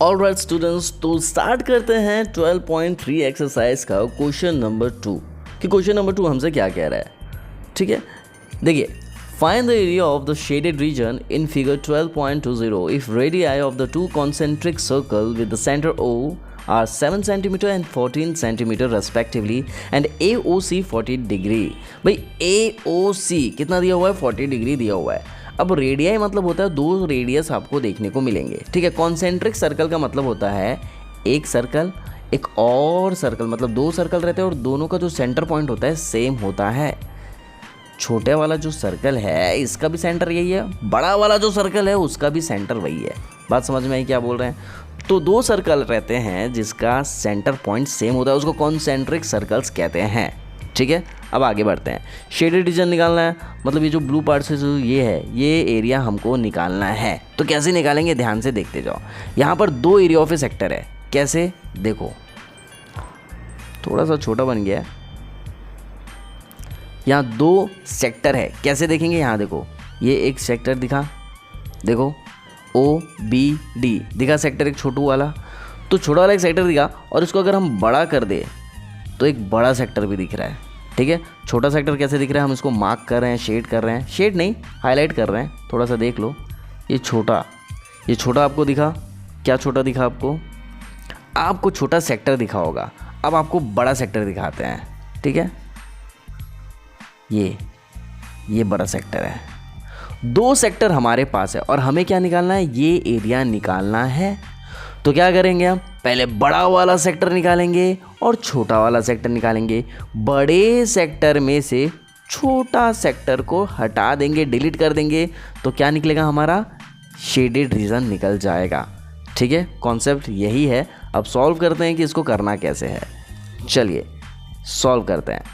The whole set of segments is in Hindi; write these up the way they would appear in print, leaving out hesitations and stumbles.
ऑलराइट स्टूडेंट्स, तो स्टार्ट करते हैं 12.3 एक्सरसाइज का क्वेश्चन नंबर 2 कि क्वेश्चन नंबर 2 हमसे क्या कह रहा है। ठीक है, देखिए, find the area of the shaded region in figure 12.20 if radii of the two concentric circle with the centre O are 7 cm and 14 cm respectively and AOC 40 degree. भाई AOC कितना दिया हुआ है? 40 डिग्री दिया हुआ है। अब रेडियाई मतलब होता है दो रेडियस आपको देखने को मिलेंगे। ठीक है, कॉन्सेंट्रिक सर्कल का मतलब होता है एक सर्कल एक और सर्कल, मतलब दो सर्कल रहते हैं और दोनों का जो सेंटर पॉइंट होता है सेम होता है। छोटे वाला जो सर्कल है इसका भी सेंटर यही है, बड़ा वाला जो सर्कल है उसका भी सेंटर वही है। बात समझ में आई क्या बोल रहे हैं? तो दो सर्कल रहते हैं जिसका सेंटर पॉइंट सेम होता है, उसको कॉन्सेंट्रिक सर्कल्स कहते हैं। ठीक है, अब आगे बढ़ते हैं। शेडेड रीजन निकालना है, मतलब ये जो ब्लू पार्ट से जो ये है ये एरिया हमको निकालना है। तो कैसे निकालेंगे, ध्यान से देखते जाओ। यहाँ पर दो एरिया ऑफ ए सेक्टर है। कैसे? देखो, थोड़ा सा छोटा बन गया है। यहाँ दो सेक्टर है, कैसे देखेंगे? यहाँ देखो, ये एक सेक्टर दिखा, देखो OBD दिखा सेक्टर, एक छोटू वाला। तो छोटा वाला एक सेक्टर दिखा और इसको अगर हम बड़ा कर दे तो एक बड़ा सेक्टर भी दिख रहा है। ठीक है, छोटा सेक्टर कैसे दिख रहा है? हम इसको मार्क कर रहे हैं, शेड कर रहे हैं, शेड नहीं हाईलाइट कर रहे हैं। थोड़ा सा देख लो, ये छोटा आपको दिखा। क्या छोटा दिखा आपको? आपको छोटा सेक्टर दिखा होगा। अब आपको बड़ा सेक्टर दिखाते हैं। ठीक है, ये बड़ा सेक्टर है। दो सेक्टर हमारे पास है और हमें क्या निकालना है? ये एरिया निकालना है। तो क्या करेंगे हम? पहले बड़ा वाला सेक्टर निकालेंगे और छोटा वाला सेक्टर निकालेंगे। बड़े सेक्टर में से छोटा सेक्टर को हटा देंगे, डिलीट कर देंगे, तो क्या निकलेगा? हमारा शेडेड रीजन निकल जाएगा। ठीक है, कॉन्सेप्ट यही है। अब सॉल्व करते हैं कि इसको करना कैसे है। चलिए सॉल्व करते हैं।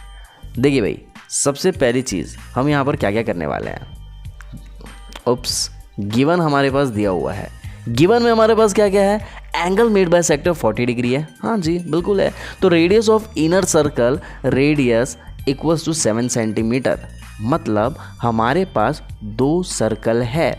देखिए भाई, सबसे पहली चीज़ हम यहाँ पर क्या क्या करने वाले हैं। उप्स, गिवन हमारे पास दिया हुआ है। गिवन में हमारे पास क्या क्या है? Angle made by sector 40 degree है। हाँ जी, बिल्कुल है। तो radius of inner circle radius equals to 7 centimetre. मतलब हमारे पास दो सर्कल है।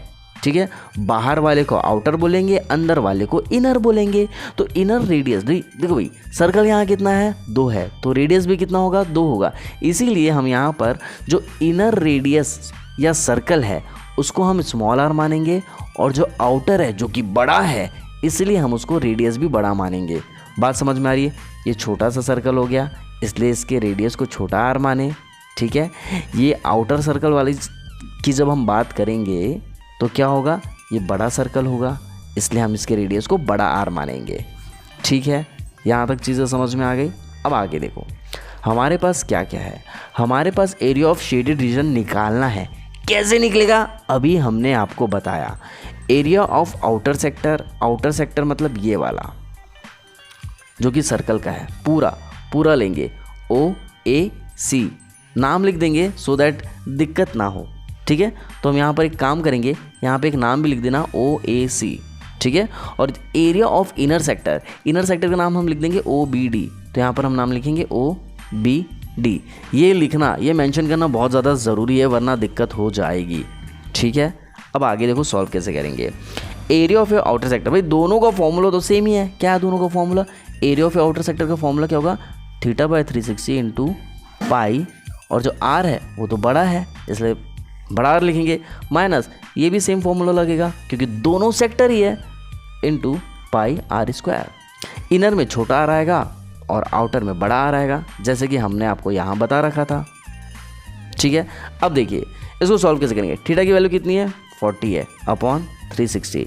ठीक है, बाहर वाले को आउटर बोलेंगे, अंदर वाले को इनर बोलेंगे। तो इनर रेडियस, देखो भाई, सर्कल यहाँ कितना है? 2 है, तो रेडियस भी कितना होगा? 2 होगा। इसीलिए हम यहाँ पर जो इनर रेडियस या सर्कल है उसको हम स्मॉल r मानेंगे, और जो आउटर है जो कि बड़ा है इसलिए हम उसको रेडियस भी बड़ा मानेंगे। बात समझ में आ रही है? ये छोटा सा सर्कल हो गया इसलिए इसके रेडियस को छोटा r माने। ठीक है, ये आउटर सर्कल वाली की जब हम बात करेंगे तो क्या होगा? ये बड़ा सर्कल होगा इसलिए हम इसके रेडियस को बड़ा r मानेंगे। ठीक है, यहाँ तक चीज़ें समझ में आ गई। अब आगे देखो, हमारे पास क्या क्या है। हमारे पास एरिया ऑफ शेडेड रीजन निकालना है। कैसे निकलेगा? अभी हमने आपको बताया। एरिया ऑफ आउटर सेक्टर मतलब ये वाला जो कि सर्कल का है, पूरा लेंगे, OAC नाम लिख देंगे सो दैट दिक्कत ना हो। ठीक है, तो हम यहाँ पर एक काम करेंगे, यहाँ पे एक नाम भी लिख देना, OAC। ठीक है, और एरिया ऑफ इनर सेक्टर का नाम हम लिख देंगे OBD। तो यहाँ पर हम नाम लिखेंगे OBD। ये लिखना, ये मेंशन करना बहुत ज़्यादा ज़रूरी है वरना दिक्कत हो जाएगी। ठीक है, अब आगे देखो सॉल्व कैसे करेंगे। एरिया ऑफ आउटर सेक्टर, भाई दोनों का फॉर्मूला तो सेम ही है। क्या है दोनों का formula? Area of outer sector का फॉर्मूला क्या होगा? θ/360 इंटू पाई, और जो r है वो तो बड़ा है इसलिए बड़ा r लिखेंगे, माइनस ये भी सेम फॉर्मूला लगेगा क्योंकि दोनों सेक्टर ही है, इंटू पाई r²। इनर में छोटा r आएगा और आउटर में बड़ा r आएगा, जैसे कि हमने आपको यहाँ बता रखा था। ठीक है, अब देखिए इसको सॉल्व कैसे करेंगे। थीटा की वैल्यू कितनी है? 40 है अपॉन 360।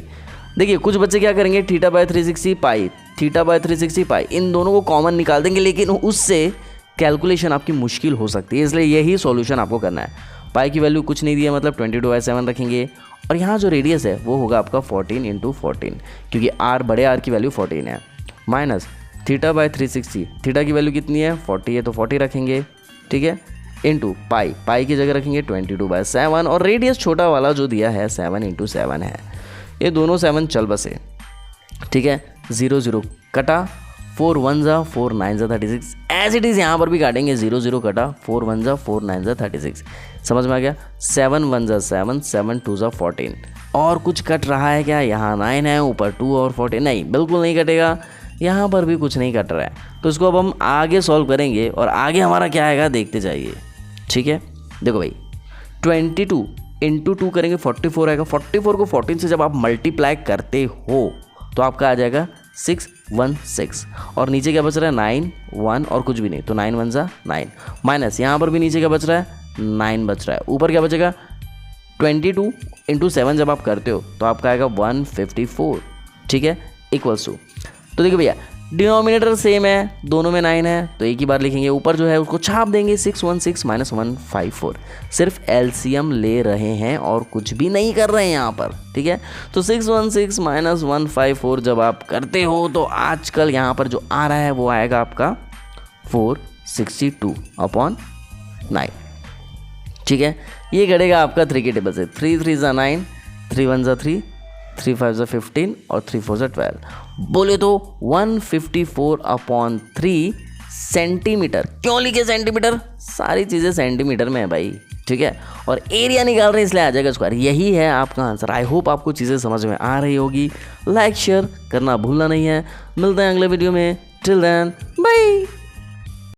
देखिए कुछ बच्चे क्या करेंगे, θ/360 पाई, θ/360 पाई, इन दोनों को कॉमन निकाल देंगे, लेकिन उससे कैलकुलेशन आपकी मुश्किल हो सकती है, इसलिए यही सॉल्यूशन आपको करना है। पाई की वैल्यू कुछ नहीं दी है, मतलब 22/7 रखेंगे, और यहाँ जो रेडियस है वो होगा आपका 14 इंटू 14, क्योंकि r बड़े r की वैल्यू 14 है, माइनस θ/360, थीटा की वैल्यू कितनी है? 40 है तो 40 रखेंगे। ठीक है, इंटू पाई की जगह रखेंगे 22/7, और रेडियस छोटा वाला जो दिया है 7 इंटू 7 है। ये दोनों 7 चल बसे। ठीक है, 0 0 कटा, 4 1 जा 4 9 जा 36, एज इट इज़ यहाँ पर भी काटेंगे, 0 0 कटा, 4 1 जा 4 9 जा 36, समझ में आ गया। 7 1 जा 7, 7 2 जा 14, और कुछ कट रहा है क्या? यहाँ 9 है, ऊपर 2 और 14, नहीं बिल्कुल नहीं कटेगा, यहाँ पर भी कुछ नहीं कट रहा है। तो इसको अब हम आगे सॉल्व करेंगे और आगे हमारा क्या आएगा देखते जाइए, ठीक है। देखो भाई 22 इंटू 2 करेंगे 44 आएगा, 44 को 14 से जब आप मल्टीप्लाई करते हो तो आपका आ जाएगा 616, और नीचे क्या बच रहा है 9 1 और कुछ भी नहीं, तो 9 1 जा 9, माइनस यहाँ पर भी नीचे क्या बच रहा है 9 बच रहा है, ऊपर क्या बचेगा 22 इंटू 7 जब आप करते हो तो आपका आएगा 154, ठीक है, इक्वल्स टू। तो देखिए भैया डिनोमिनेटर सेम है, दोनों में 9 है, तो एक ही बार लिखेंगे, ऊपर जो है उसको छाप देंगे 616 माइनस 154, सिर्फ एलसीएम ले रहे हैं और कुछ भी नहीं कर रहे हैं यहाँ पर, ठीक है। तो 616 माइनस 154 जब आप करते हो तो आजकल यहाँ पर जो आ रहा है वो आएगा आपका 462 अपॉन 9, ठीक है। ये घटेगा आपका 3 के टेबल से, 3 3 जा 9, 3 1 जा 3, 3 5 जा 15 और 3 4 जा 12, बोले तो 154 अपॉन 3 सेंटीमीटर। क्यों लिखे सेंटीमीटर? सारी चीज़ें सेंटीमीटर में है भाई, ठीक है, और एरिया निकाल रहे हैं इसलिए आ जाएगा स्क्वायर। यही है आपका आंसर। आई होप आपको चीज़ें समझ में आ रही होगी। लाइक शेयर करना भूलना नहीं है। मिलते हैं अगले वीडियो में, टिल देन बाय।